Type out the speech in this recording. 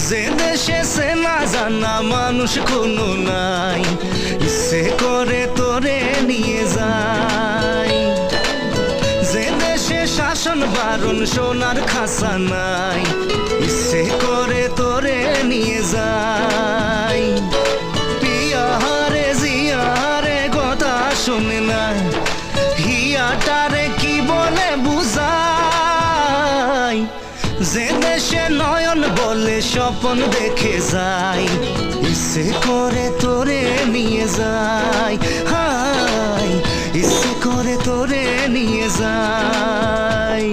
যে দেশে সে না জানা মানুষ কোনো নাই, ইচ্ছে করে তোরে নিয়ে যায়। যে দেশে শাসন বারণ সোনার খাসা নাই, ইচ্ছে করে তোরে নিয়ে যায়। পিয়ারে জিয়ারে কথা শোনে না, হিয়াটারে কি বলে বুঝাই। যে দেশে নয়ন বলে স্বপন দেখে যায়, ইচ্ছে করে তোরে নিয়ে যায়। হাই ইচ্ছে করে তোরে নিয়ে যায়।